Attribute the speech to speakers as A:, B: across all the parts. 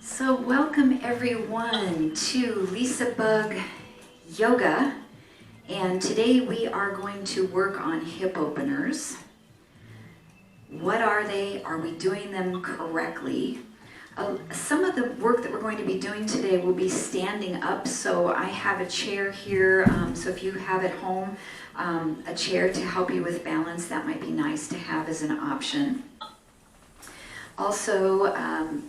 A: So welcome everyone to LisaBug Yoga, and today we are going to work on hip openers. What are they? Are we doing them correctly? Some of the work that we're going to be doing today will be standing up, so I have a chair here, so if you have at home a chair to help you with balance, that might be nice to have as an option. Also,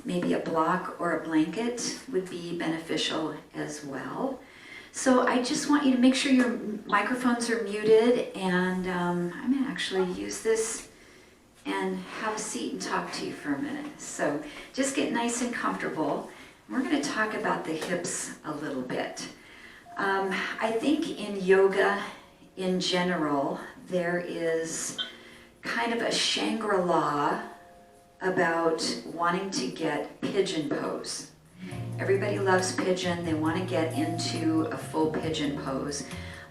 A: maybe a block or a blanket would be beneficial as well. So I just want you to make sure your microphones are muted, and I'm going to actually use this and have a seat and talk to you for a minute. So just get nice and comfortable. We're going to talk about the hips a little bit. I think in yoga in general, there is kind of a Shangri-La about wanting to get pigeon pose. Everybody loves pigeon. They want to get into a full pigeon pose.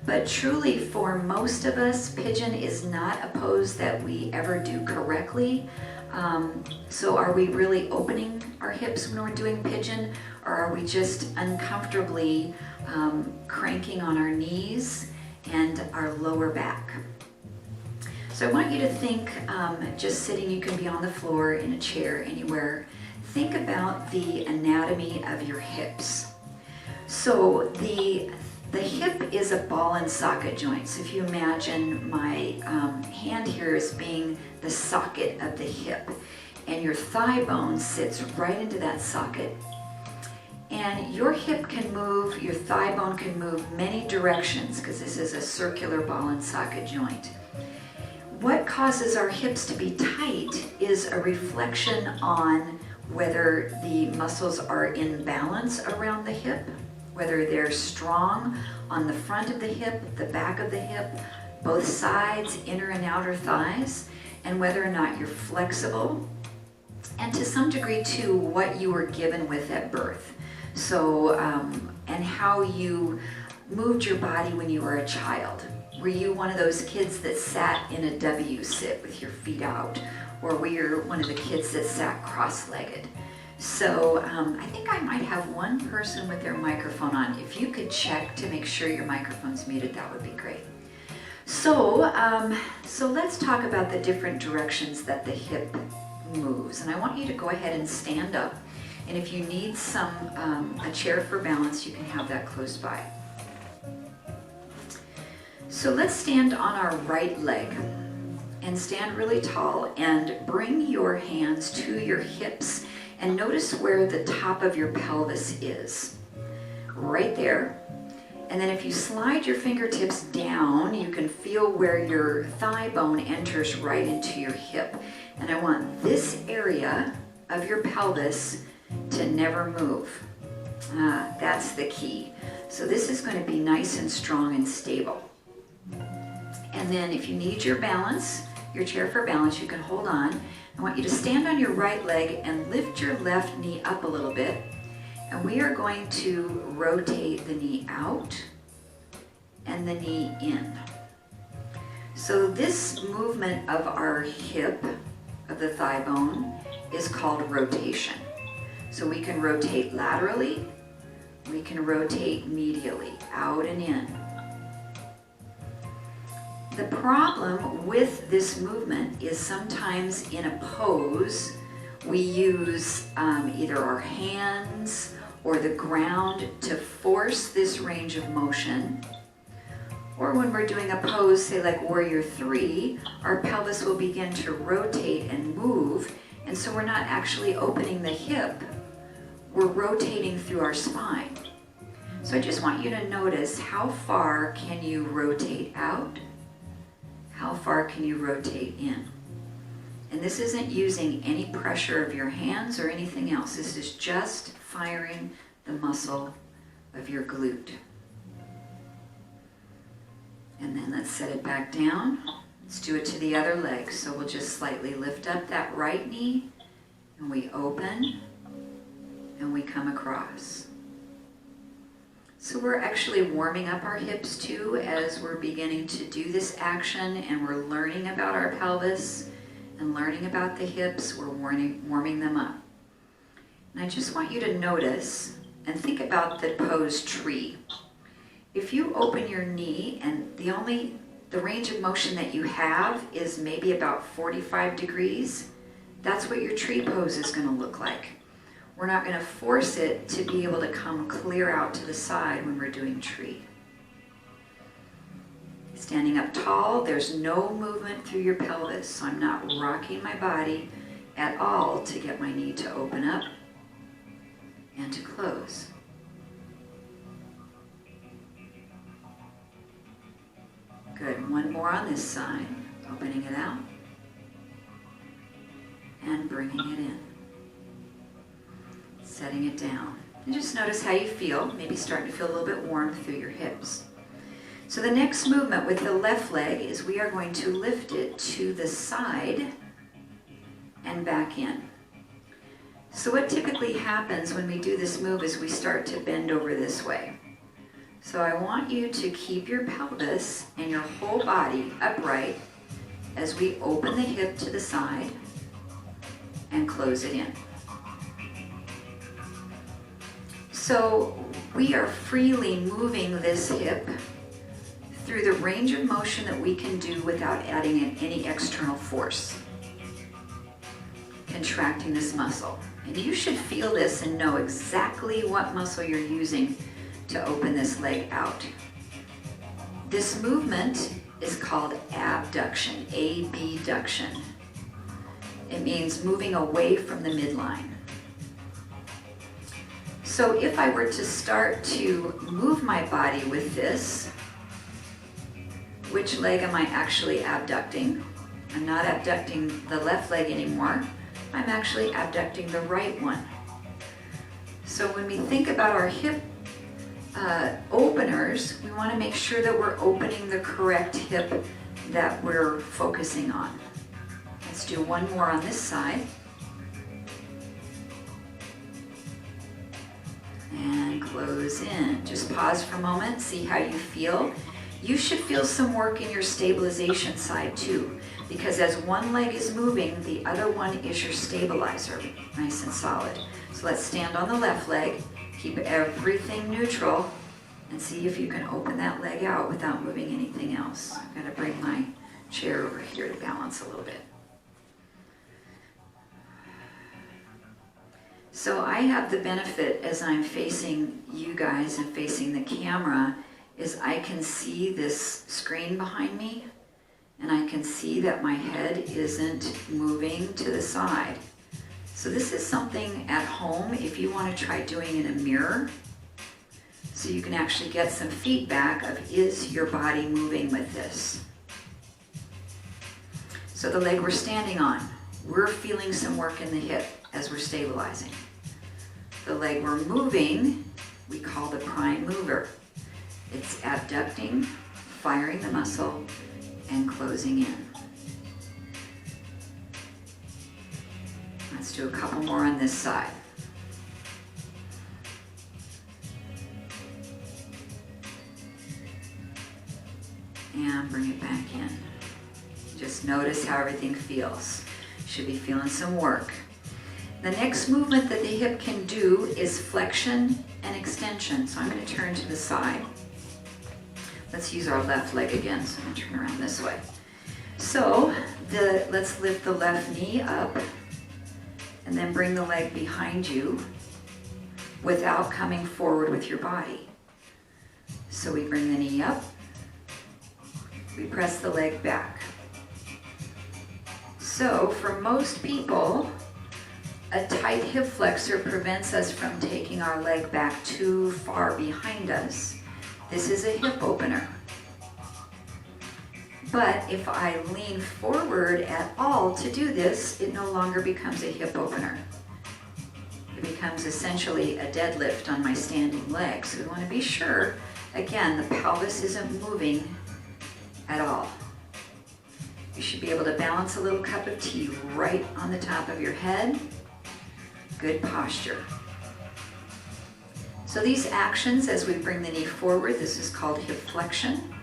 A: But truly, for most of us, pigeon is not a pose that we ever do correctly. So are we really opening our hips when we're doing pigeon, or are we just uncomfortably cranking on our knees and our lower back? So I want you to think, just sitting, you can be on the floor, in a chair, anywhere. Think about the anatomy of your hips. So the hip is a ball and socket joint. So if you imagine my hand here as being the socket of the hip, and your thigh bone sits right into that socket. And your hip can move, your thigh bone can move many directions, because this is a circular ball and socket joint. What causes our hips to be tight is a reflection on whether the muscles are in balance around the hip, whether they're strong on the front of the hip, the back of the hip, both sides, inner and outer thighs, and whether or not you're flexible, and to some degree too, what you were given with at birth. So, and how you moved your body when you were a child. Were you one of those kids that sat in a W sit with your feet out? Or were you one of the kids that sat cross-legged? So I think I might have one person with their microphone on. If you could check to make sure your microphone's muted, that would be great. So let's talk about the different directions that the hip moves. And I want you to go ahead and stand up. And if you need a chair for balance, you can have that close by. So let's stand on our right leg and stand really tall and bring your hands to your hips and notice where the top of your pelvis is. Right there. And then if you slide your fingertips down, you can feel where your thigh bone enters right into your hip. And I want this area of your pelvis to never move. That's the key. So this is going to be nice and strong and stable. And then if you need your balance, your chair for balance, you can hold on. I want you to stand on your right leg and lift your left knee up a little bit. And we are going to rotate the knee out and the knee in. So this movement of our hip, of the thigh bone, is called rotation. So we can rotate laterally, we can rotate medially, out and in. The problem with this movement is sometimes in a pose, we use either our hands or the ground to force this range of motion. Or when we're doing a pose, say like Warrior 3, our pelvis will begin to rotate and move, and so we're not actually opening the hip, we're rotating through our spine. So I just want you to notice, how far can you rotate out? How far can you rotate in? And this isn't using any pressure of your hands or anything else. This is just firing the muscle of your glute. And then let's set it back down. Let's do it to the other leg. So we'll just slightly lift up that right knee, and we open, and we come across. So we're actually warming up our hips too as we're beginning to do this action, and we're learning about our pelvis and learning about the hips. We're warming them up. And I just want you to notice and think about the pose tree. If you open your knee and the range of motion that you have is maybe about 45 degrees, that's what your tree pose is going to look like. We're not going to force it to be able to come clear out to the side when we're doing tree. Standing up tall, there's no movement through your pelvis, so I'm not rocking my body at all to get my knee to open up and to close. Good, one more on this side, opening it out and bringing it in. Setting it down. And just notice how you feel, maybe starting to feel a little bit warm through your hips. So the next movement with the left leg is we are going to lift it to the side and back in. So what typically happens when we do this move is we start to bend over this way. So I want you to keep your pelvis and your whole body upright as we open the hip to the side and close it in. So we are freely moving this hip through the range of motion that we can do without adding in any external force. Contracting this muscle. And you should feel this and know exactly what muscle you're using to open this leg out. This movement is called abduction, abduction. It means moving away from the midline. So if I were to start to move my body with this, which leg am I actually abducting? I'm not abducting the left leg anymore. I'm actually abducting the right one. So when we think about our hip openers, we want to make sure that we're opening the correct hip that we're focusing on. Let's do one more on this side. And close in. Just pause for a moment, see how you feel. You should feel some work in your stabilization side too, because as one leg is moving, the other one is your stabilizer, nice and solid. So let's stand on the left leg, keep everything neutral, and see if you can open that leg out without moving anything else. I've got to bring my chair over here to balance a little bit. So I have the benefit as I'm facing you guys and facing the camera is I can see this screen behind me and I can see that my head isn't moving to the side. So this is something at home if you want to try doing in a mirror so you can actually get some feedback of is your body moving with this. So the leg we're standing on, we're feeling some work in the hip as we're stabilizing. The leg we're moving, we call the prime mover. It's abducting, firing the muscle, and closing in. Let's do a couple more on this side. And bring it back in. Just notice how everything feels. Should be feeling some work. The next movement that the hip can do is flexion and extension. So I'm going to turn to the side. Let's use our left leg again. So I'm going to turn around this way. So let's lift the left knee up and then bring the leg behind you without coming forward with your body. So we bring the knee up. We press the leg back. So for most people, a tight hip flexor prevents us from taking our leg back too far behind us. This is a hip opener. But if I lean forward at all to do this, it no longer becomes a hip opener. It becomes essentially a deadlift on my standing leg. So we want to be sure, again, the pelvis isn't moving at all. You should be able to balance a little cup of tea right on the top of your head. Good posture. So these actions as we bring the knee forward, this is called hip flexion.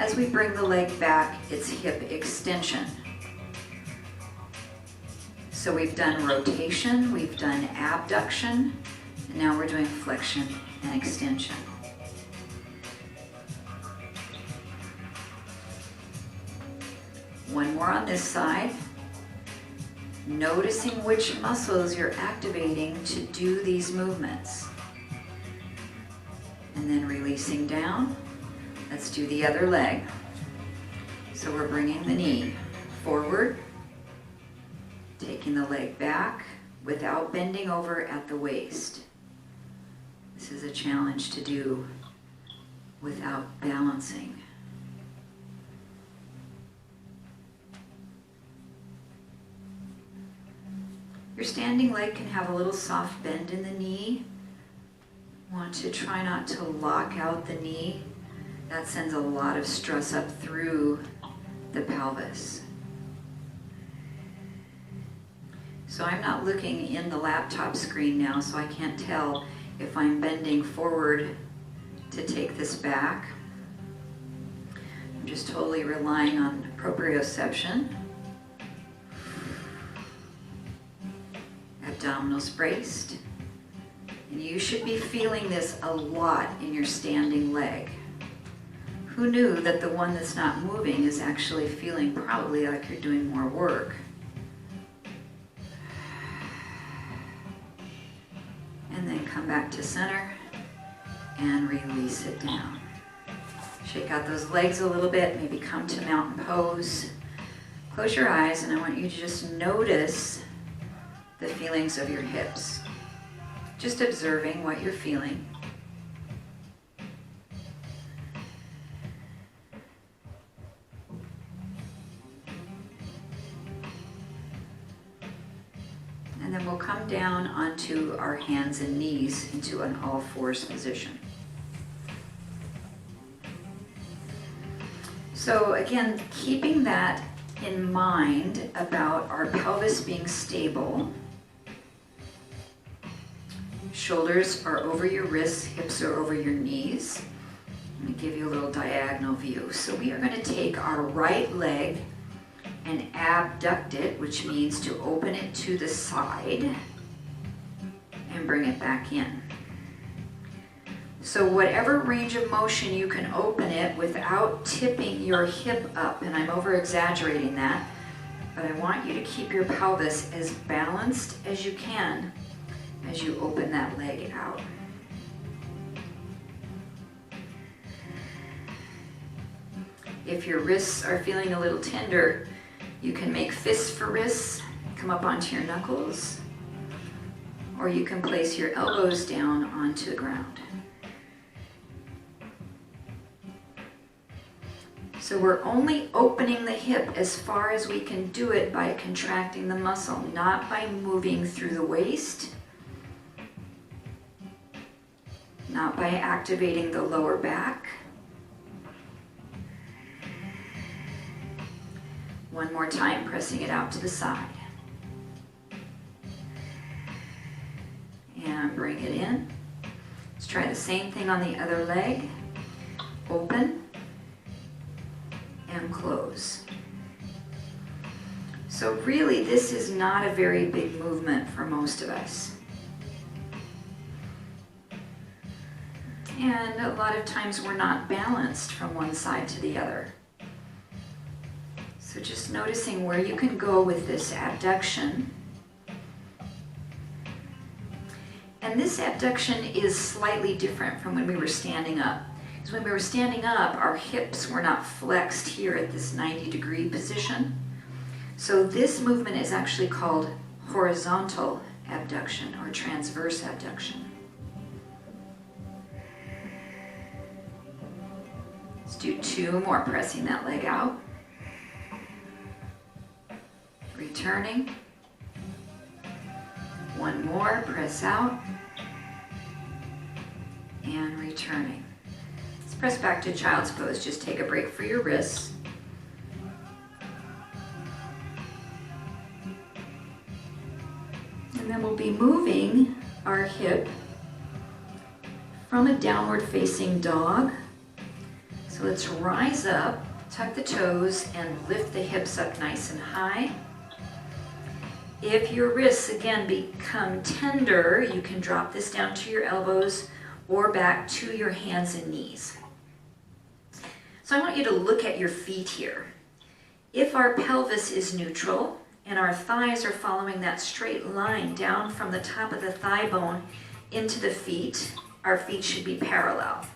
A: As we bring the leg back, it's hip extension. So we've done rotation, we've done abduction, and now we're doing flexion and extension. One more on this side. Noticing which muscles you're activating to do these movements. And then releasing down. Let's do the other leg. So we're bringing the knee forward, taking the leg back without bending over at the waist. This is a challenge to do without balancing. Your standing leg can have a little soft bend in the knee. Want to try not to lock out the knee. That sends a lot of stress up through the pelvis. So I'm not looking in the laptop screen now, so I can't tell if I'm bending forward to take this back. I'm just totally relying on proprioception. Abdominals braced. And you should be feeling this a lot in your standing leg. Who knew that the one that's not moving is actually feeling probably like you're doing more work? And then come back to center and release it down. Shake out those legs a little bit, maybe come to mountain pose. Close your eyes and I want you to just notice the feelings of your hips. Just observing what you're feeling. And then we'll come down onto our hands and knees into an all fours position. So again, keeping that in mind about our pelvis being stable. Shoulders are over your wrists, hips are over your knees. Let me give you a little diagonal view. So we are going to take our right leg and abduct it, which means to open it to the side and bring it back in. So whatever range of motion you can open it without tipping your hip up, and I'm over exaggerating that, but I want you to keep your pelvis as balanced as you can as you open that leg out. If your wrists are feeling a little tender, you can make fists for wrists, come up onto your knuckles, or you can place your elbows down onto the ground. So we're only opening the hip as far as we can do it by contracting the muscle, not by moving through the waist, not by activating the lower back. One more time, pressing it out to the side. And bring it in. Let's try the same thing on the other leg. Open and close. So really, this is not a very big movement for most of us. And a lot of times we're not balanced from one side to the other. So just noticing where you can go with this abduction. And this abduction is slightly different from when we were standing up. Because when we were standing up, our hips were not flexed here at this 90-degree position. So this movement is actually called horizontal abduction or transverse abduction. Let's do two more, pressing that leg out. Returning. One more, press out. And returning. Let's press back to child's pose. Just take a break for your wrists. And then we'll be moving our hip from a downward facing dog. So let's rise up, tuck the toes, and lift the hips up nice and high. If your wrists again become tender, you can drop this down to your elbows or back to your hands and knees. So I want you to look at your feet here. If our pelvis is neutral and our thighs are following that straight line down from the top of the thigh bone into the feet, our feet should be parallel.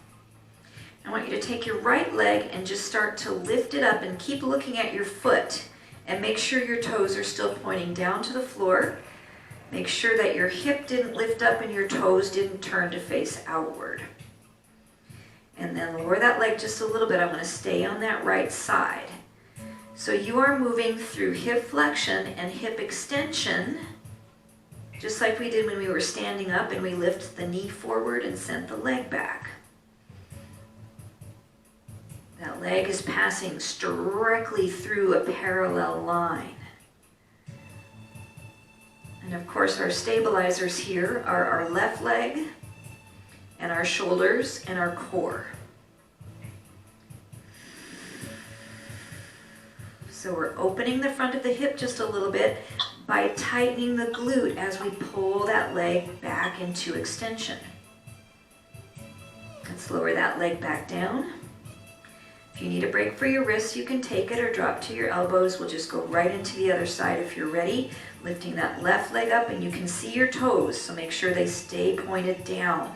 A: I want you to take your right leg and just start to lift it up and keep looking at your foot and make sure your toes are still pointing down to the floor. Make sure that your hip didn't lift up and your toes didn't turn to face outward. And then lower that leg just a little bit. I want to stay on that right side. So you are moving through hip flexion and hip extension, just like we did when we were standing up and we lift the knee forward and sent the leg back. That leg is passing directly through a parallel line. And of course our stabilizers here are our left leg and our shoulders and our core. So we're opening the front of the hip just a little bit by tightening the glute as we pull that leg back into extension. Let's lower that leg back down. If you need a break for your wrists, you can take it or drop to your elbows. We'll just go right into the other side if you're ready. Lifting that left leg up, and you can see your toes, so make sure they stay pointed down.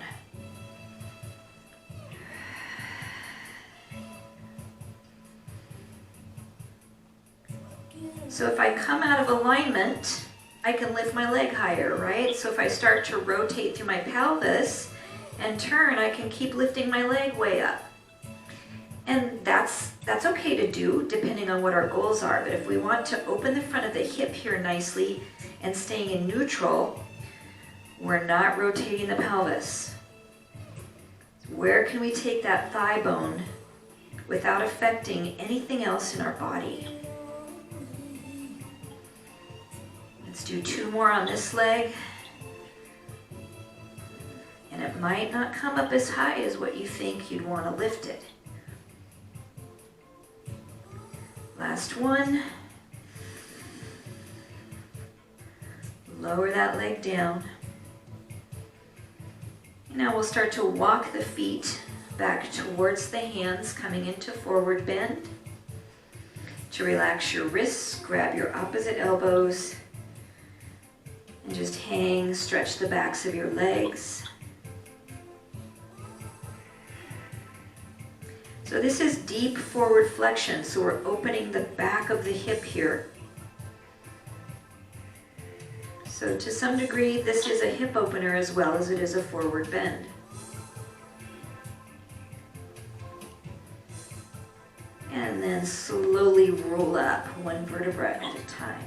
A: So if I come out of alignment, I can lift my leg higher, right? So if I start to rotate through my pelvis and turn, I can keep lifting my leg way up. And that's okay to do depending on what our goals are. But if we want to open the front of the hip here nicely and staying in neutral, we're not rotating the pelvis. Where can we take that thigh bone without affecting anything else in our body? Let's do 2 more on this leg. And it might not come up as high as what you think you'd want to lift it. Last one. Lower that leg down. Now we'll start to walk the feet back towards the hands, coming into forward bend. To relax your wrists, grab your opposite elbows and just hang, stretch the backs of your legs. So this is deep forward flexion, so we're opening the back of the hip here. So to some degree, this is a hip opener as well as it is a forward bend. And then slowly roll up, 1 vertebra at a time.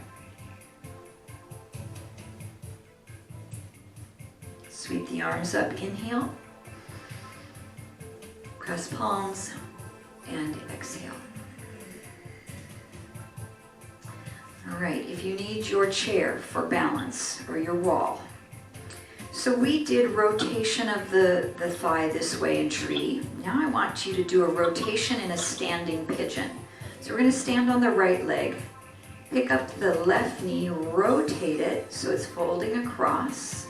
A: Sweep the arms up, inhale. Press palms and exhale. All right, if you need your chair for balance or your wall. So we did rotation of the thigh this way in tree. Now I want you to do a rotation in a standing pigeon. So we're going to stand on the right leg, pick up the left knee, rotate it so it's folding across,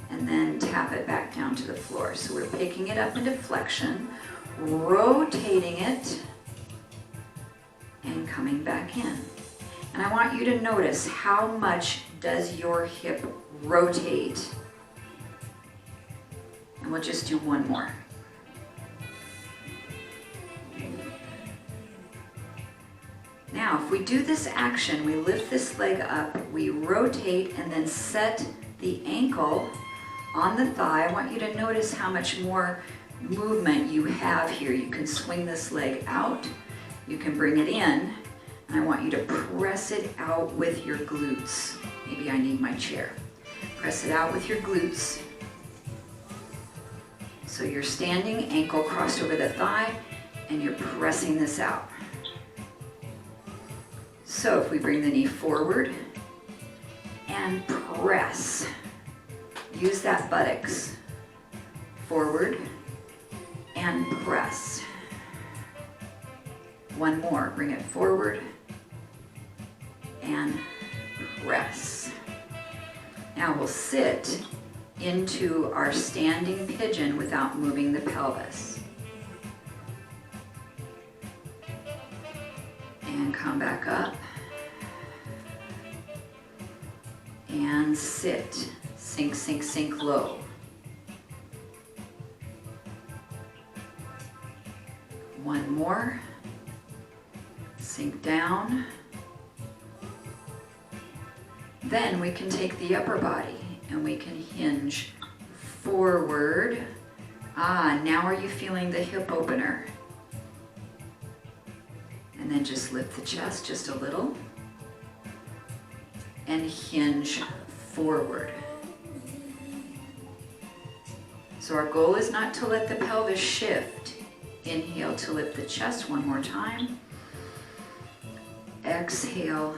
A: and then tap it back down to the floor. So we're picking it up into flexion, rotating it, and coming back in. And I want you to notice how much does your hip rotate. And we'll just do 1 more. Now, if we do this action, we lift this leg up, we rotate, and then set the ankle on the thigh. I want you to notice how much more movement you have here. You can swing this leg out, you can bring it in, and I want you to press it out with your glutes. Maybe I need my chair. Press it out with your glutes. So you're standing, ankle crossed over the thigh, and you're pressing this out. So if we bring the knee forward and press, use that buttocks, forward and press. 1 more, bring it forward and press. Now we'll sit into our standing pigeon without moving the pelvis. And come back up. And sit. Sink, sink, sink low. One more. Sink down. Then we can take the upper body and we can hinge forward. Now are you feeling the hip opener? And then just lift the chest just a little and hinge forward. So our goal is not to let the pelvis shift. Inhale to lift the chest one more time. Exhale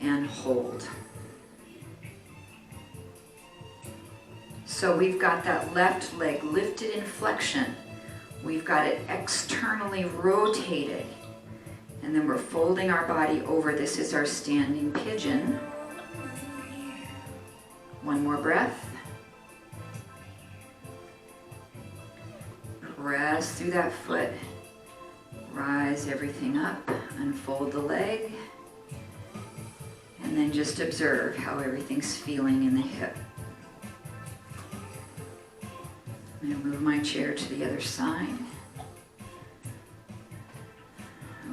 A: and hold. So we've got that left leg lifted in flexion. We've got it externally rotated. And then we're folding our body over. This is our standing pigeon. One more breath. Press through that foot. Rise everything up. Unfold the leg. And then just observe how everything's feeling in the hip. I'm going to move my chair to the other side.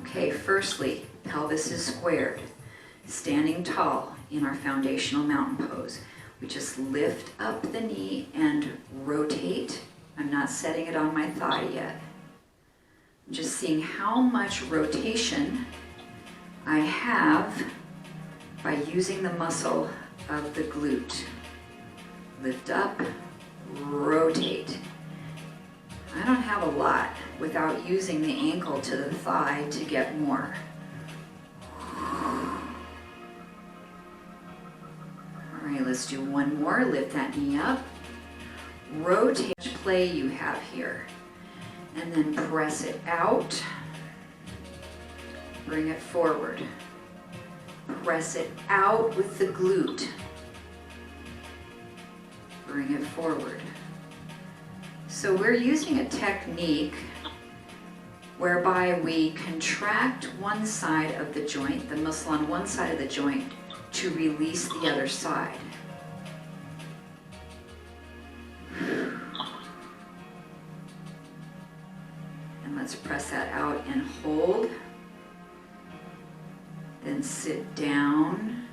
A: Okay, firstly, pelvis is squared. Standing tall in our foundational mountain pose. We just lift up the knee and rotate. I'm not setting it on my thigh yet. I'm just seeing how much rotation I have by using the muscle of the glute. Lift up, rotate. I don't have a lot without using the ankle to the thigh to get more. All right, let's do one more. Lift that knee up. Rotate play you have here. And then press it out. Bring it forward. Press it out with the glute. Bring it forward. So we're using a technique whereby we contract one side of the joint, the muscle on one side of the joint, to release the other side. And let's press that out and hold. Then sit down.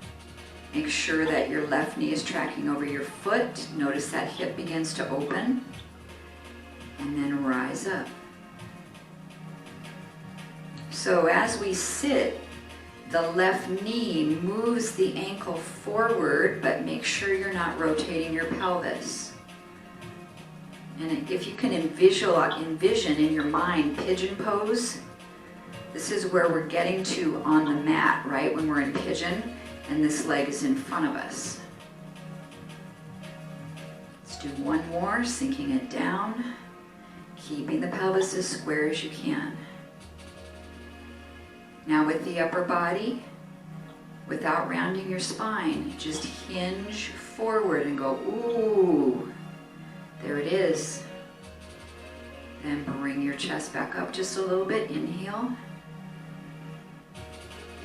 A: Make sure that your left knee is tracking over your foot. Notice that hip begins to open. And then rise up. So as we sit, the left knee moves the ankle forward, but make sure you're not rotating your pelvis. And if you can envision in your mind pigeon pose, this is where we're getting to on the mat, right? When we're in pigeon and this leg is in front of us. Let's do one more, sinking it down, keeping the pelvis as square as you can. Now with the upper body, without rounding your spine, just hinge forward and go, ooh, there it is. Then bring your chest back up just a little bit, inhale.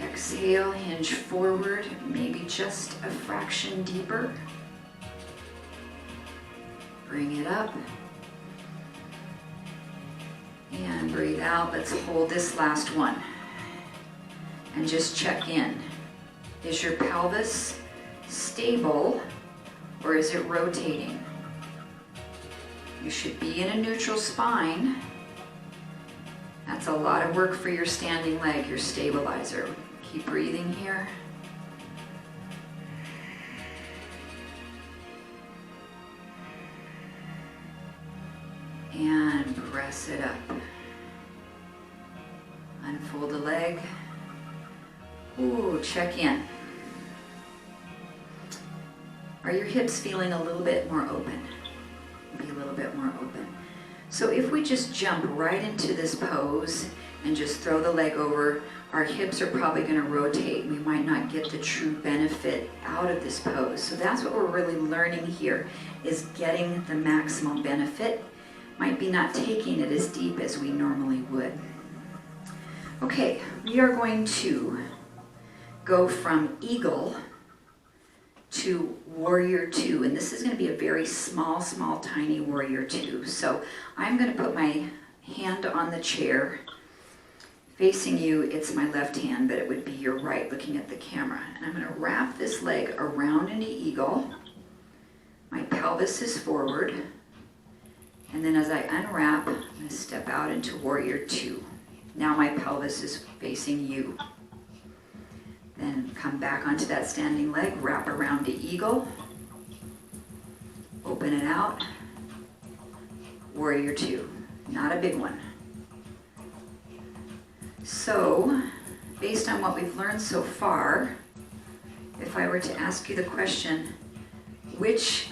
A: Exhale, hinge forward, maybe just a fraction deeper. Bring it up. And breathe out. Let's hold this last one. And just check in. Is your pelvis stable or is it rotating? You should be in a neutral spine. That's a lot of work for your standing leg, your stabilizer. Keep breathing here. And press it up. Unfold the leg. Ooh, check in. Are your hips feeling a little bit more open? Be a little bit more open. So if we just jump right into this pose and just throw the leg over, our hips are probably going to rotate. We might not get the true benefit out of this pose. So that's what we're really learning here, is getting the maximum benefit. Might be not taking it as deep as we normally would. Okay, we are going to go from eagle to warrior two, and this is going to be a very small, tiny warrior two. So I'm going to put my hand on the chair. Facing you, it's my left hand, but it would be your right looking at the camera. And I'm going to wrap this leg around into eagle. My pelvis is forward. And then as I unwrap, I'm going to step out into warrior two. Now my pelvis is facing you. Then come back onto that standing leg, wrap around to eagle. Open it out. Warrior two. Not a big one. So, based on what we've learned so far, if I were to ask you the question, which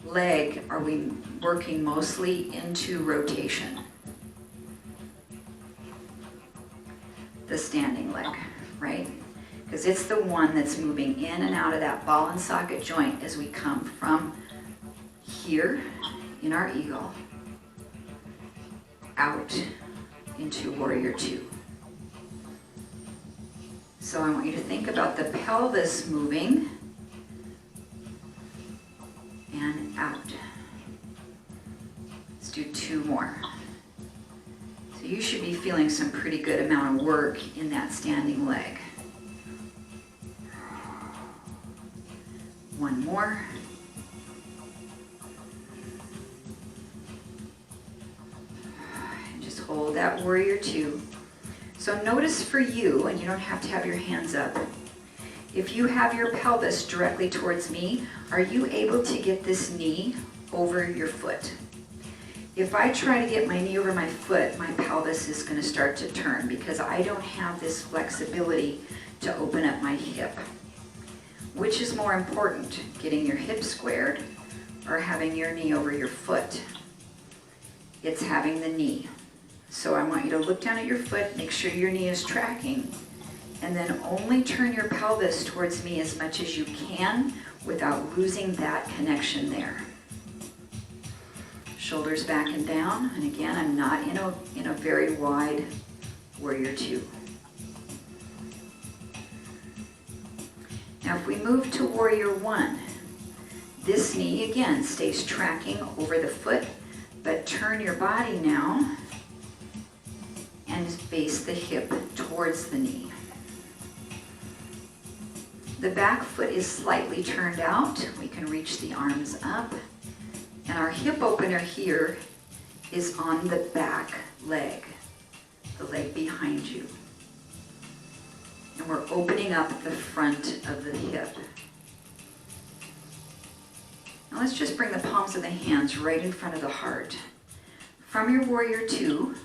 A: leg are we working mostly into rotation? The standing leg, right? Because it's the one that's moving in and out of that ball and socket joint as we come from here in our eagle out into warrior two. So I want you to think about the pelvis moving and out. Let's do two more. So you should be feeling some pretty good amount of work in that standing leg. One more. And just hold that warrior two. So notice for you, and you don't have to have your hands up, if you have your pelvis directly towards me, are you able to get this knee over your foot? If I try to get my knee over my foot, my pelvis is going to start to turn because I don't have this flexibility to open up my hip. Which is more important, getting your hip squared or having your knee over your foot? It's having the knee. So I want you to look down at your foot, make sure your knee is tracking, and then only turn your pelvis towards me as much as you can without losing that connection there. Shoulders back and down, and again, I'm not in a very wide warrior two. Now if we move to warrior one, this knee again stays tracking over the foot, but turn your body now and face the hip towards the knee. The back foot is slightly turned out. We can reach the arms up. And our hip opener here is on the back leg, the leg behind you. And we're opening up the front of the hip. Now let's just bring the palms of the hands right in front of the heart. From your warrior two,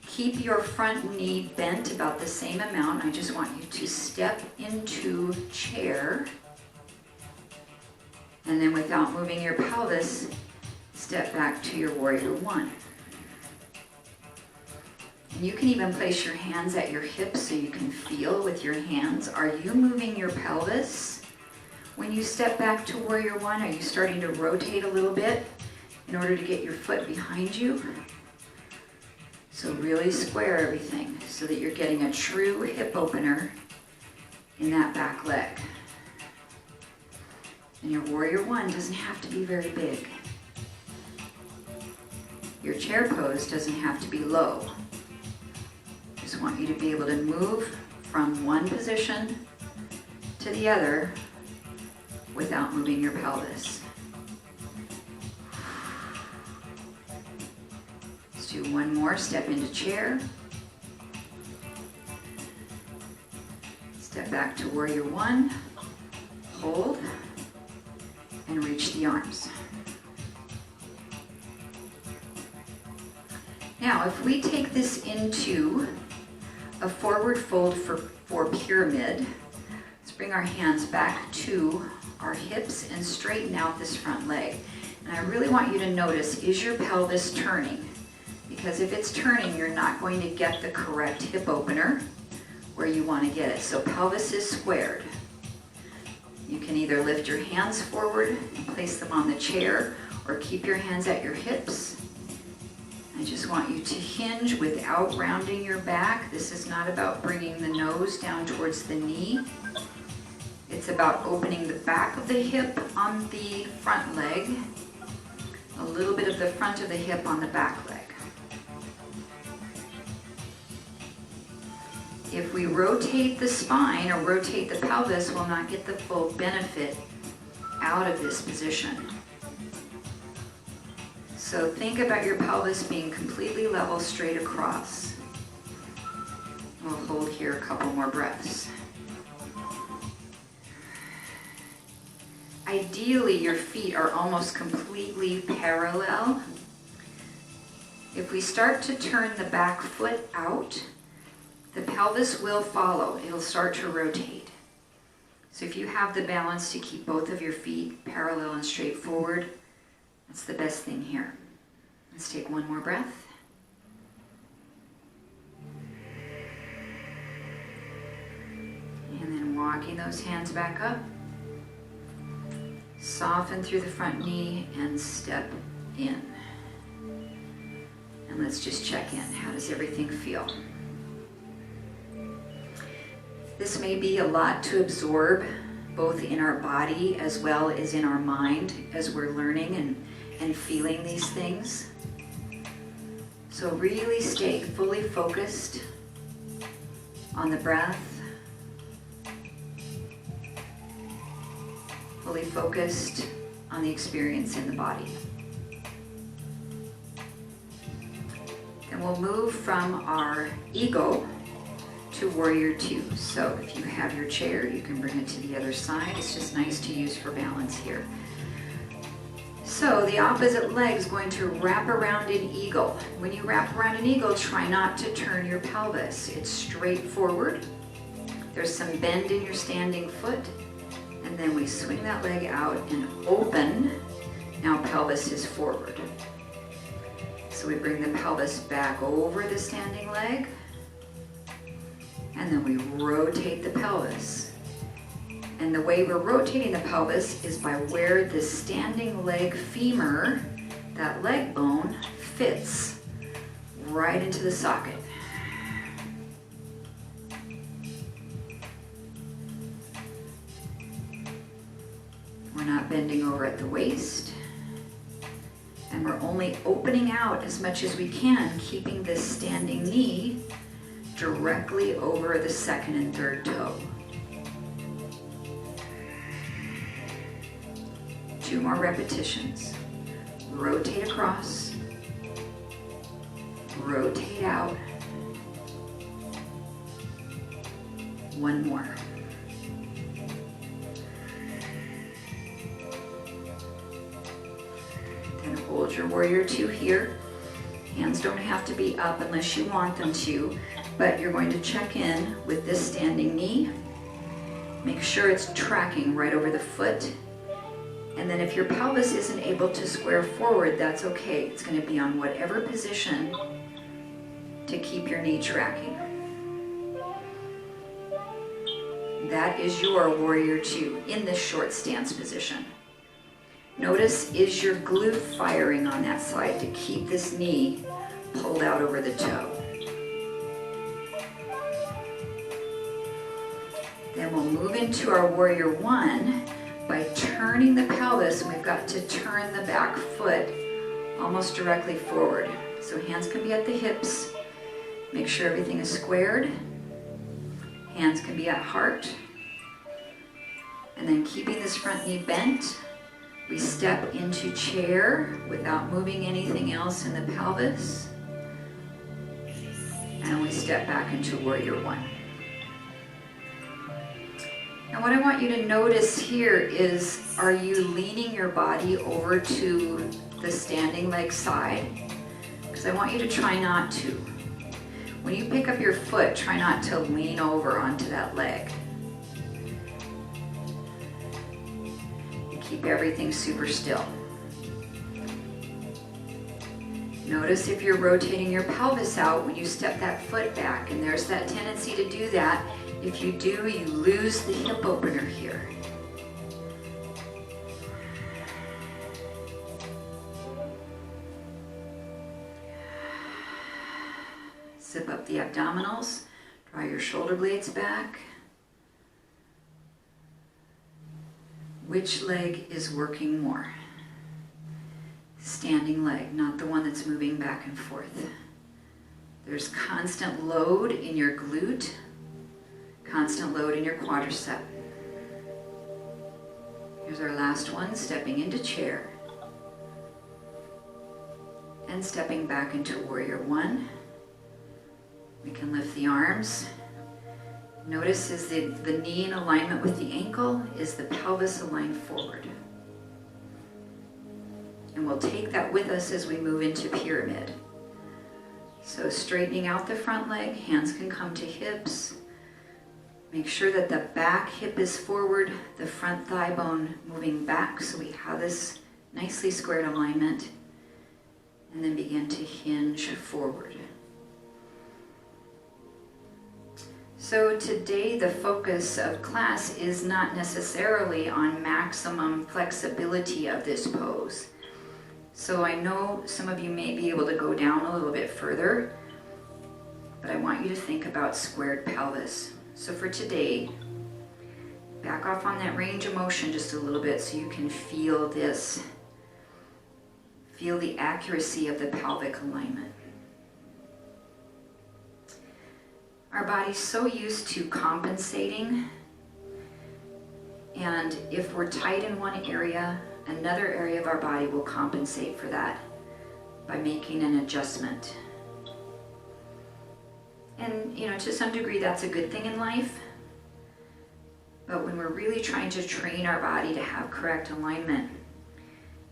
A: keep your front knee bent about the same amount. I just want you to step into chair. And then without moving your pelvis, step back to your warrior one. And you can even place your hands at your hips so you can feel with your hands. Are you moving your pelvis? When you step back to warrior one, are you starting to rotate a little bit in order to get your foot behind you? So really square everything so that you're getting a true hip opener in that back leg. And your warrior one doesn't have to be very big. Your chair pose doesn't have to be low. Just want you to be able to move from one position to the other without moving your pelvis. Let's do one more. Step into chair. Step back to warrior one. Hold. And reach the arms. Now, if we take this into a forward fold for pyramid, let's bring our hands back to our hips and straighten out this front leg. And I really want you to notice, is your pelvis turning? Because if it's turning, you're not going to get the correct hip opener where you want to get it. So pelvis is squared. You can either lift your hands forward and place them on the chair, or keep your hands at your hips. I just want you to hinge without rounding your back. This is not about bringing the nose down towards the knee. It's about opening the back of the hip on the front leg, a little bit of the front of the hip on the back leg. If we rotate the spine or rotate the pelvis, we'll not get the full benefit out of this position. So think about your pelvis being completely level straight across. We'll hold here a couple more breaths. Ideally, your feet are almost completely parallel. If we start to turn the back foot out, the pelvis will follow. It'll start to rotate. So if you have the balance to keep both of your feet parallel and straight forward, that's the best thing here. Let's take one more breath. And then walking those hands back up. Soften through the front knee and step in. And let's just check in. How does everything feel? This may be a lot to absorb, both in our body as well as in our mind, as we're learning and feeling these things. So really stay fully focused on the breath, fully focused on the experience in the body. Then we'll move from our ego to warrior two. So if you have your chair, you can bring it to the other side. It's just nice to use for balance here. So the opposite leg is going to wrap around in eagle. When you wrap around in eagle, try not to turn your pelvis. It's straight forward. There's some bend in your standing foot. And then we swing that leg out and open. Now pelvis is forward. So we bring the pelvis back over the standing leg. And then we rotate the pelvis. And the way we're rotating the pelvis is by where the standing leg femur, that leg bone, fits right into the socket. We're not bending over at the waist. And we're only opening out as much as we can, keeping this standing knee directly over the second and third toe. 2 more repetitions. Rotate across, rotate out. 1 more. Then hold your warrior two here. Hands don't have to be up unless you want them to, but you're going to check in with this standing knee. Make sure it's tracking right over the foot. And then if your pelvis isn't able to square forward, that's okay. It's going to be on whatever position to keep your knee tracking. That is your warrior two in this short stance position. Notice, is your glute firing on that side to keep this knee pulled out over the toe? Then we'll move into our warrior one by turning the pelvis, and we've got to turn the back foot almost directly forward. So hands can be at the hips. Make sure everything is squared. Hands can be at heart. And then keeping this front knee bent, we step into chair without moving anything else in the pelvis. And we step back into warrior one. Now what I want you to notice here is, are you leaning your body over to the standing leg side? Because I want you to try not to. When you pick up your foot, try not to lean over onto that leg. And keep everything super still. Notice if you're rotating your pelvis out when you step that foot back, and there's that tendency to do that. If you do, you lose the hip opener here. Zip up the abdominals, draw your shoulder blades back. Which leg is working more? Standing leg, not the one that's moving back and forth. There's constant load in your glute, constant load in your quadricep. Here's our last one, stepping into chair. And stepping back into warrior one. We can lift the arms. Notice is the knee in alignment with the ankle, is the pelvis aligned forward. And we'll take that with us as we move into pyramid. So straightening out the front leg, hands can come to hips. Make sure that the back hip is forward, the front thigh bone moving back so we have this nicely squared alignment. And then begin to hinge forward. So today the focus of class is not necessarily on maximum flexibility of this pose. So I know some of you may be able to go down a little bit further, but I want you to think about squared pelvis. So for today, back off on that range of motion just a little bit so you can feel this. Feel the accuracy of the pelvic alignment. Our body's so used to compensating, and if we're tight in one area, another area of our body will compensate for that by making an adjustment. And to some degree that's a good thing in life, but when we're really trying to train our body to have correct alignment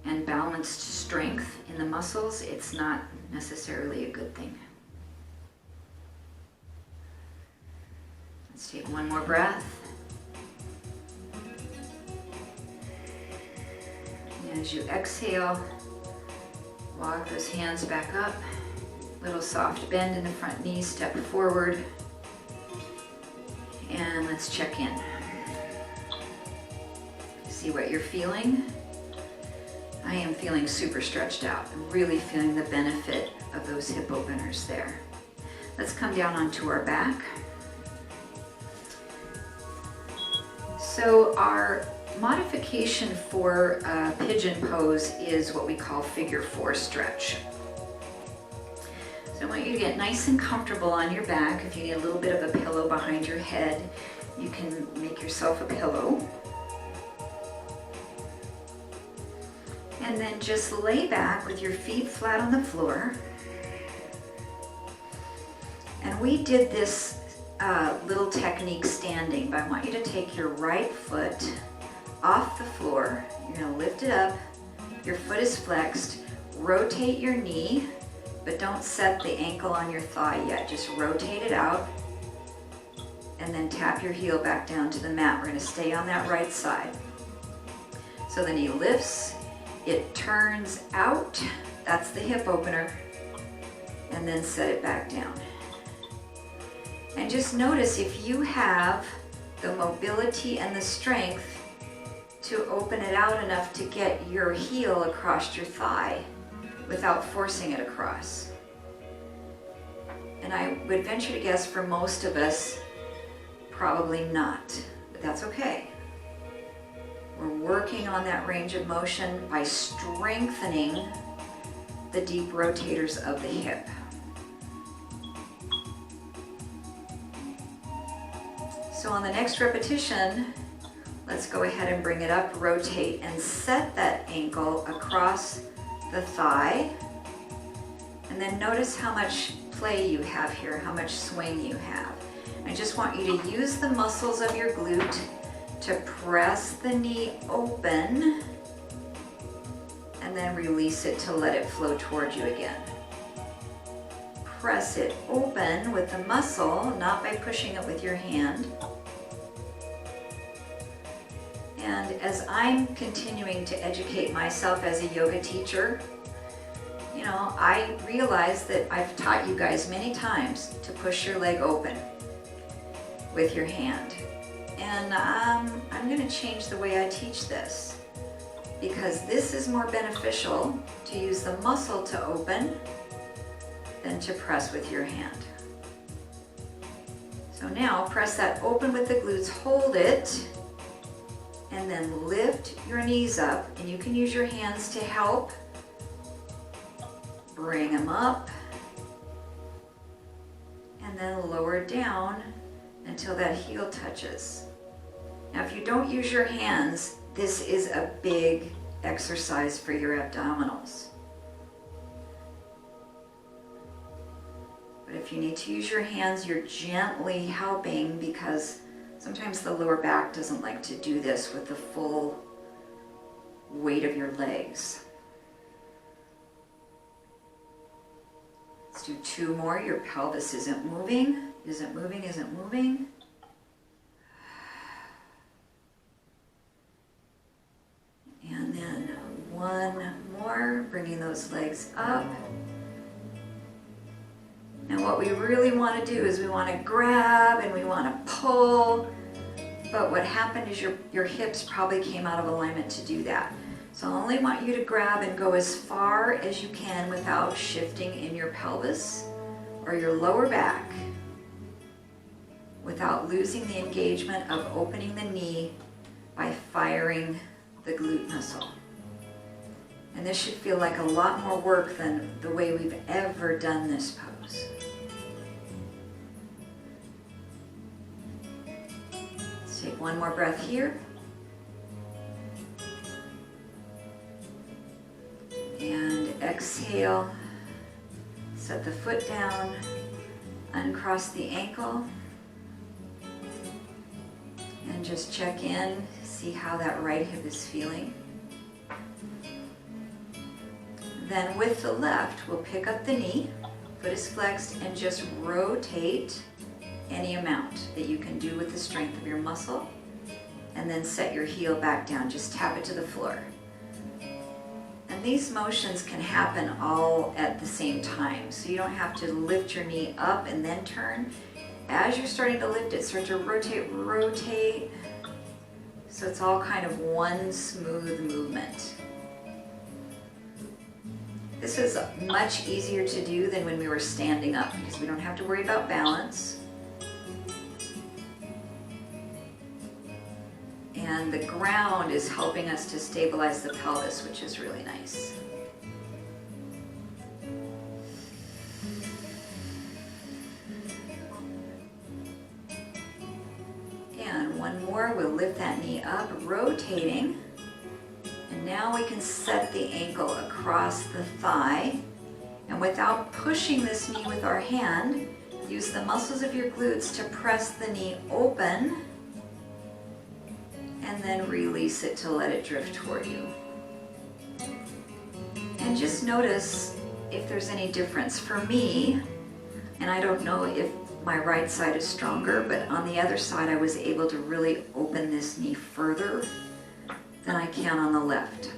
A: and balanced strength in the muscles, it's not necessarily a good thing. Let's take one more breath. And as you exhale, walk those hands back up. Little soft bend in the front knee, step forward. And let's check in. See what you're feeling. I am feeling super stretched out. I'm really feeling the benefit of those hip openers there. Let's come down onto our back. So our modification for pigeon pose is what we call figure 4 stretch. So I want you to get nice and comfortable on your back. If you need a little bit of a pillow behind your head, you can make yourself a pillow. And then just lay back with your feet flat on the floor. And we did this little technique standing, but I want you to take your right foot off the floor. You're going to lift it up. Your foot is flexed. Rotate your knee, but don't set the ankle on your thigh yet. Just rotate it out. And then tap your heel back down to the mat. We're going to stay on that right side. So the knee lifts. It turns out. That's the hip opener. And then set it back down. And just notice if you have the mobility and the strength to open it out enough to get your heel across your thigh without forcing it across. And I would venture to guess for most of us, probably not, but that's okay. We're working on that range of motion by strengthening the deep rotators of the hip. So on the next repetition, let's go ahead and bring it up, rotate, and set that ankle across the thigh. And then notice how much play you have here, how much swing you have. I just want you to use the muscles of your glute to press the knee open and then release it to let it flow towards you again. Press it open with the muscle, not by pushing it with your hand. And as I'm continuing to educate myself as a yoga teacher, you know, I realize that I've taught you guys many times to push your leg open with your hand. And I'm going to change the way I teach this, because this is more beneficial to use the muscle to open than to press with your hand. So now press that open with the glutes, hold it, and then lift your knees up, and you can use your hands to help. Bring them up, and then lower down until that heel touches. Now if you don't use your hands, this is a big exercise for your abdominals. But if you need to use your hands, you're gently helping, because sometimes the lower back doesn't like to do this with the full weight of your legs. Let's do 2 more. Your pelvis isn't moving, isn't moving, isn't moving. And then 1 more, bringing those legs up. Now what we really want to do is we want to grab and we want to pull, but what happened is your hips probably came out of alignment to do that. So I only want you to grab and go as far as you can without shifting in your pelvis or your lower back, without losing the engagement of opening the knee by firing the glute muscle. And this should feel like a lot more work than the way we've ever done this pose. Let's take 1 more breath here. And exhale, set the foot down, uncross the ankle, and just check in, see how that right hip is feeling. Then with the left, we'll pick up the knee, foot is flexed, and just rotate any amount that you can do with the strength of your muscle, and then set your heel back down, just tap it to the floor. And these motions can happen all at the same time, so you don't have to lift your knee up and then turn. As you're starting to lift it, start to rotate, so it's all kind of one smooth movement. This is much easier to do than when we were standing up, because we don't have to worry about balance. And the ground is helping us to stabilize the pelvis, which is really nice. And 1 more, we'll lift that knee up, rotating. And now we can set the ankle across the thigh. And without pushing this knee with our hand, use the muscles of your glutes to press the knee open, and then release it to let it drift toward you. And just notice if there's any difference. For me, and I don't know if my right side is stronger, but on the other side I was able to really open this knee further than I can on the left.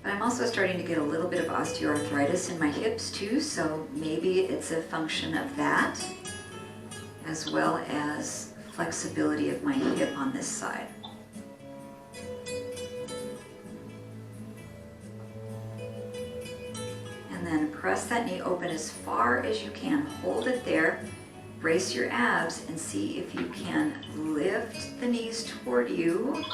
A: But I'm also starting to get a little bit of osteoarthritis in my hips too, so maybe it's a function of that, as well as flexibility of my hip on this side. And then press that knee open as far as you can. Hold it there, brace your abs, and see if you can lift the knees toward you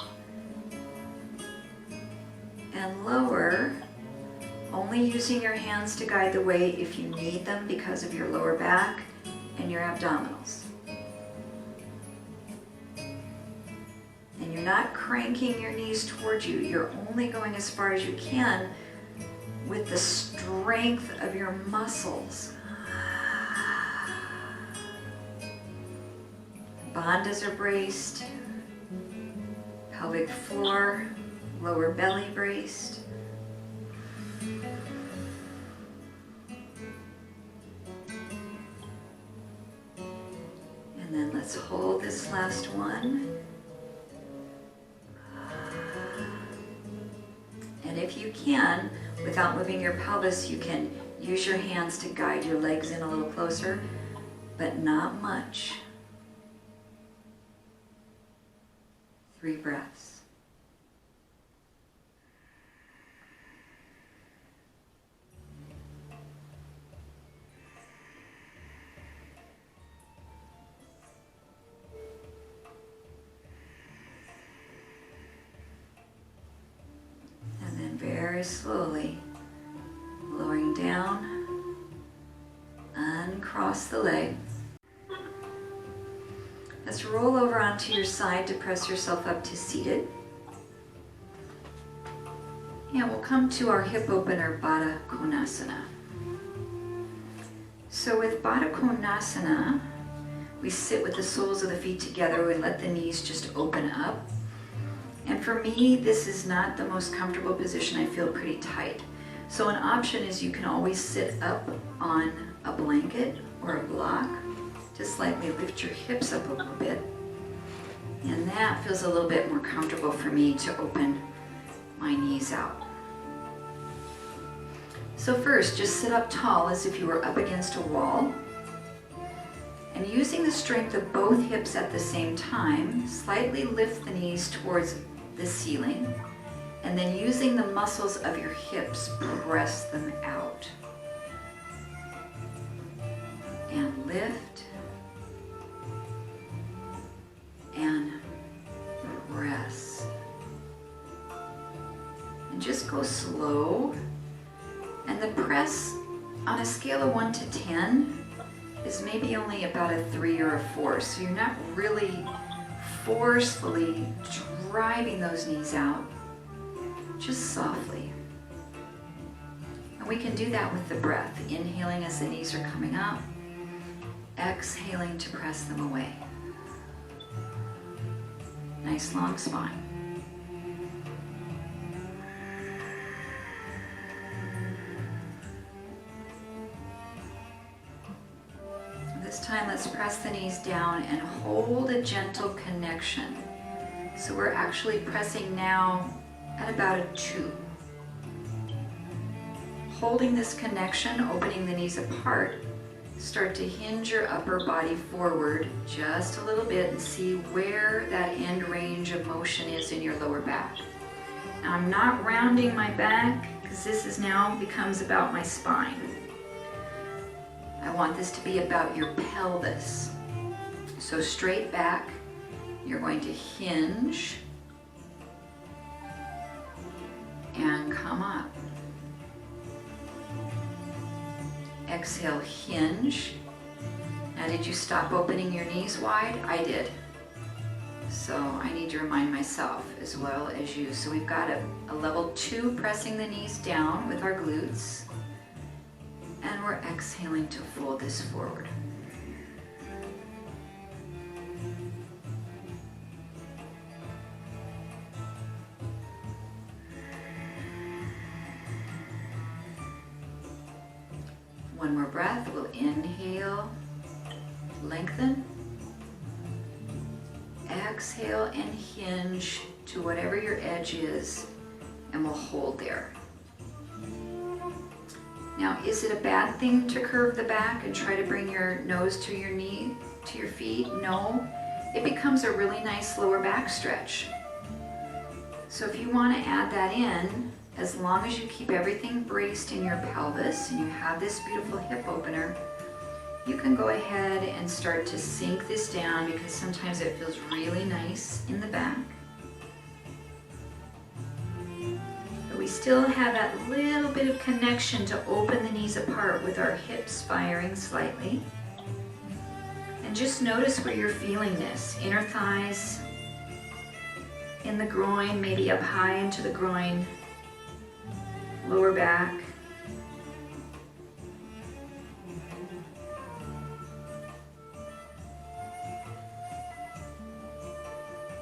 A: and lower, only using your hands to guide the way if you need them because of your lower back and your abdominals. And you're not cranking your knees towards you, you're only going as far as you can with the strength of your muscles. Bandhas are braced, pelvic floor, lower belly braced. And then let's hold this last one. And if you can, without moving your pelvis, you can use your hands to guide your legs in a little closer, but not much. 3 breaths. And then very slowly, lowering down, uncross the leg. Let's roll over onto your side to press yourself up to seated. And we'll come to our hip opener, Baddha Konasana. So with Baddha Konasana, we sit with the soles of the feet together and let the knees just open up. And for me, this is not the most comfortable position. I feel pretty tight. So an option is you can always sit up on a blanket or a block to slightly lift your hips up a little bit. And that feels a little bit more comfortable for me to open my knees out. So first, just sit up tall as if you were up against a wall. And using the strength of both hips at the same time, slightly lift the knees towards the ceiling. And then using the muscles of your hips, press them out. And lift. And press. And just go slow. And the press on a scale of 1 to 10 is maybe only about a 3 or a 4. So you're not really forcefully driving those knees out, just softly. And we can do that with the breath, inhaling as the knees are coming up, exhaling to press them away. Nice long spine. This time, let's press the knees down and hold a gentle connection. So we're actually pressing now at about a 2. Holding this connection, opening the knees apart, start to hinge your upper body forward just a little bit and see where that end range of motion is in your lower back. Now I'm not rounding my back because this is now becomes about my spine. I want this to be about your pelvis. So straight back, you're going to hinge and come up. Exhale, hinge. Now did you stop opening your knees wide? I did. So I need to remind myself as well as you. So we've got a level 2 pressing the knees down with our glutes. And we're exhaling to fold this forward. One more breath. We'll inhale, lengthen. Exhale and hinge to whatever your edge is, and we'll hold there. Now, is it a bad thing to curve the back and try to bring your nose to your knee, to your feet? No. It becomes a really nice lower back stretch. So if you want to add that in, as long as you keep everything braced in your pelvis and you have this beautiful hip opener, you can go ahead and start to sink this down because sometimes it feels really nice in the back. We still have that little bit of connection to open the knees apart with our hips firing slightly. And just notice where you're feeling this. Inner thighs, in the groin, maybe up high into the groin, lower back.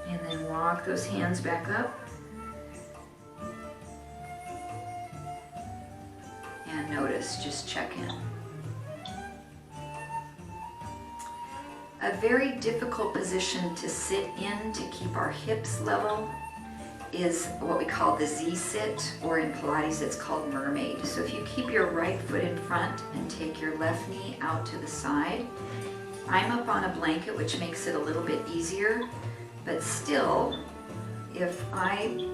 A: And then walk those hands back up. And notice, just check in. A very difficult position to sit in to keep our hips level is what we call the Z-sit, or in Pilates it's called mermaid. So if you keep your right foot in front and take your left knee out to the side, I'm up on a blanket, which makes it a little bit easier, but still, if I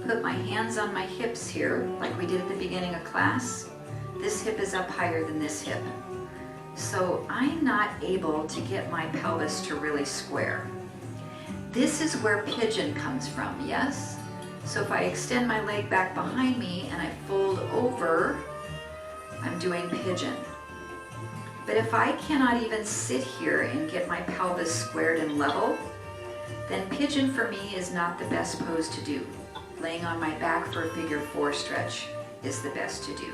A: put my hands on my hips here, like we did at the beginning of class, this hip is up higher than this hip. So I'm not able to get my pelvis to really square. This is where pigeon comes from, yes? So if I extend my leg back behind me and I fold over, I'm doing pigeon. But if I cannot even sit here and get my pelvis squared and level, then pigeon for me is not the best pose to do. Laying on my back for a figure 4 stretch is the best to do.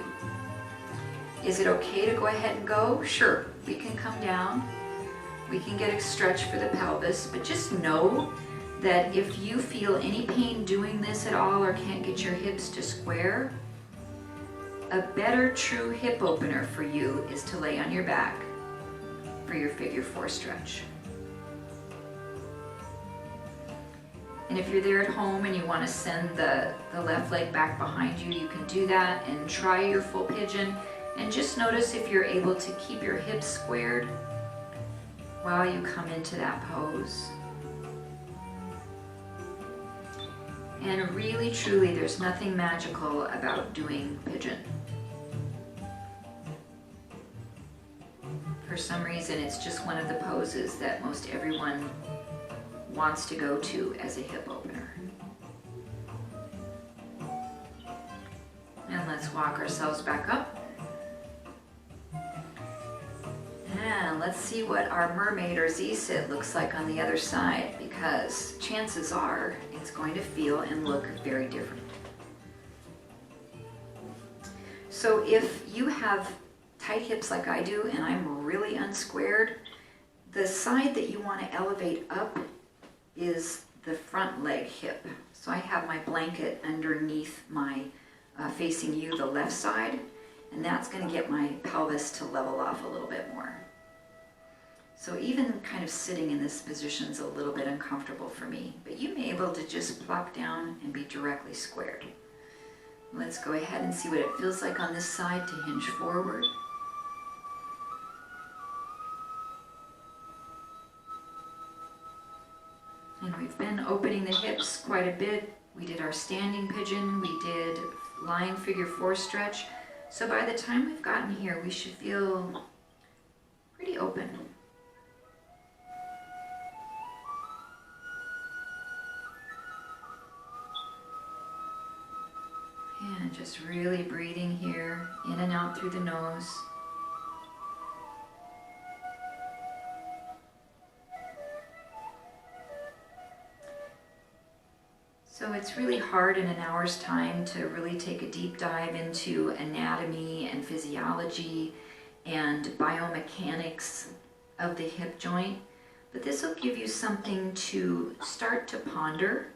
A: Is it okay to go ahead and go? Sure, we can come down. We can get a stretch for the pelvis, but just know that if you feel any pain doing this at all or can't get your hips to square, a better true hip opener for you is to lay on your back for your figure 4 stretch. And if you're there at home and you want to send the left leg back behind you, you can do that and try your full pigeon. And just notice if you're able to keep your hips squared while you come into that pose. And really, truly, there's nothing magical about doing pigeon. For some reason, it's just one of the poses that most everyone wants to go to as a hip opener. And let's walk ourselves back up. And let's see what our mermaid or Z-sit looks like on the other side, because chances are it's going to feel and look very different. So if you have tight hips like I do and I'm really unsquared, the side that you want to elevate up is the front leg hip. So I have my blanket underneath my facing you, the left side, and that's going to get my pelvis to level off a little bit more. So even kind of sitting in this position is a little bit uncomfortable for me, but you may be able to just plop down and be directly squared. Let's go ahead and see what it feels like on this side to hinge forward. And we've been opening the hips quite a bit. We did our standing pigeon, we did lying figure 4 stretch. So by the time we've gotten here, we should feel pretty open. And just really breathing here, in and out through the nose. So it's really hard in an hour's time to really take a deep dive into anatomy and physiology and biomechanics of the hip joint, but this will give you something to start to ponder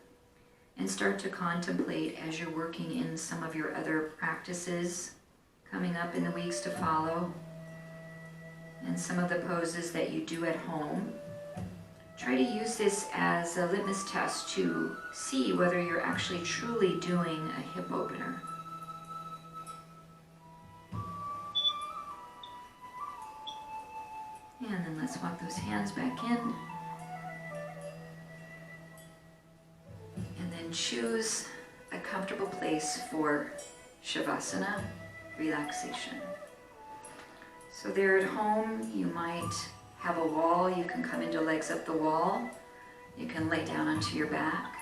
A: and start to contemplate as you're working in some of your other practices coming up in the weeks to follow, and some of the poses that you do at home. Try to use this as a litmus test to see whether you're actually truly doing a hip opener. And then let's walk those hands back in. And then choose a comfortable place for Shavasana, relaxation. So there at home, you might have a wall. You can come into legs up the wall. You can lay down onto your back.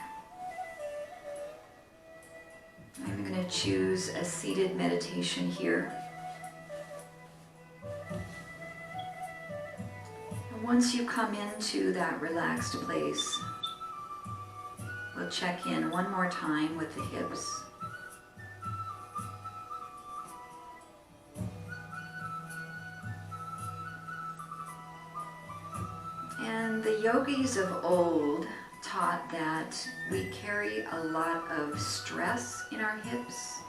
A: I'm going to choose a seated meditation here. And once you come into that relaxed place, we'll check in one more time with the hips. And the yogis of old taught that we carry a lot of stress in our hips.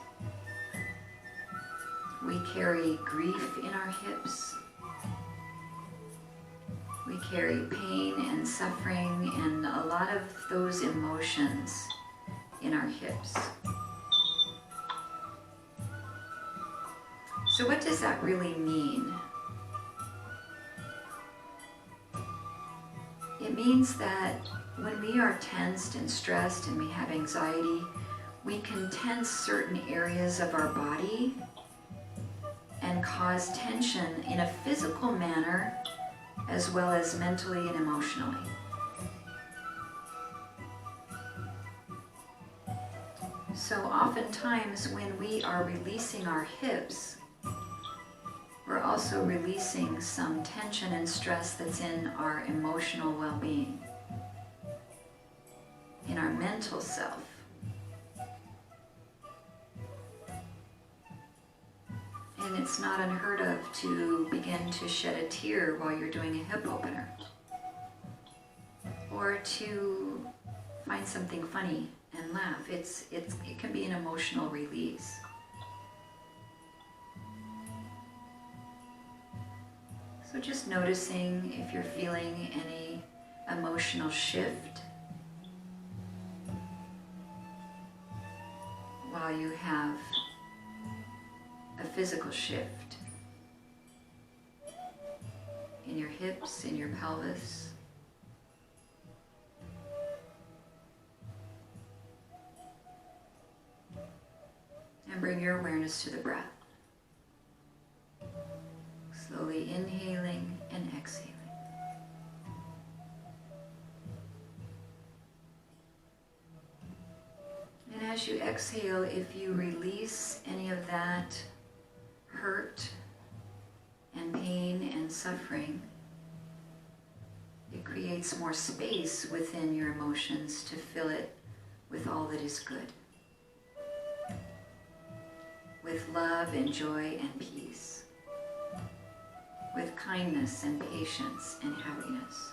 A: We carry grief in our hips. We carry pain and suffering and a lot of those emotions in our hips. So what does that really mean? It means that when we are tensed and stressed and we have anxiety, we can tense certain areas of our body and cause tension in a physical manner as well as mentally and emotionally. So oftentimes when we are releasing our hips, we're also releasing some tension and stress that's in our emotional well-being, in our mental self. And it's not unheard of to begin to shed a tear while you're doing a hip opener, or to find something funny and laugh. It can be an emotional release. So just noticing if you're feeling any emotional shift while you have a physical shift in your hips, in your pelvis. And bring your awareness to the breath. Slowly inhaling and exhaling. And as you exhale, if you release any of that hurt and pain and suffering, it creates more space within your emotions to fill it with all that is good, with love and joy and peace, with kindness and patience and happiness.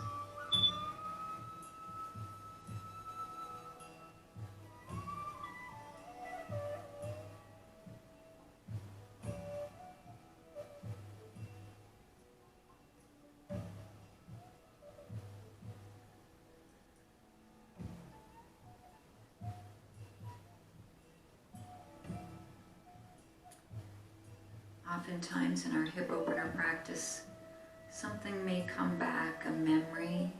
A: Oftentimes in our hip opener practice, something may come back, a memory,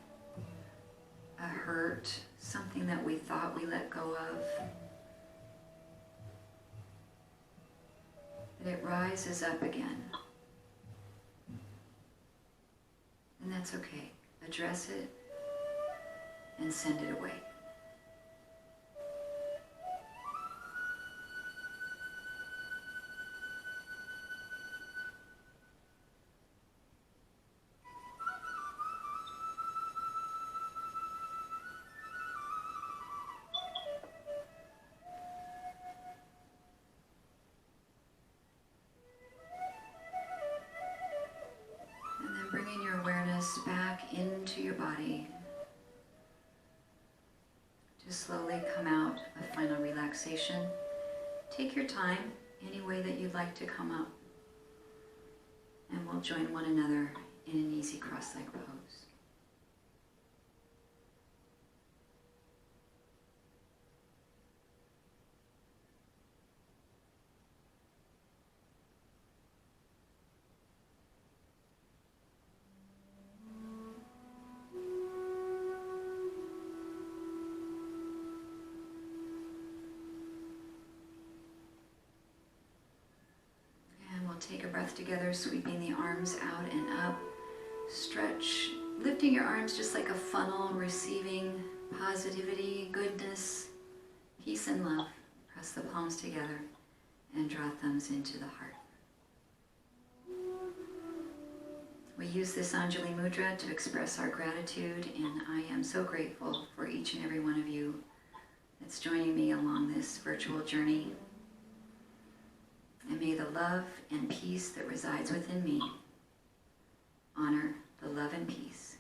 A: a hurt, something that we thought we let go of. But it rises up again. And that's okay. Address it and send it away. Bringing your awareness back into your body to slowly come out of final relaxation. Take your time, any way that you'd like to come up, and we'll join one another in an easy cross-legged pose. Take a breath together, sweeping the arms out and up. Stretch, lifting your arms just like a funnel, receiving positivity, goodness, peace and love. Press the palms together and draw thumbs into the heart. We use this Anjali Mudra to express our gratitude, and I am so grateful for each and every one of you that's joining me along this virtual journey. And may the love and peace that resides within me honor the love and peace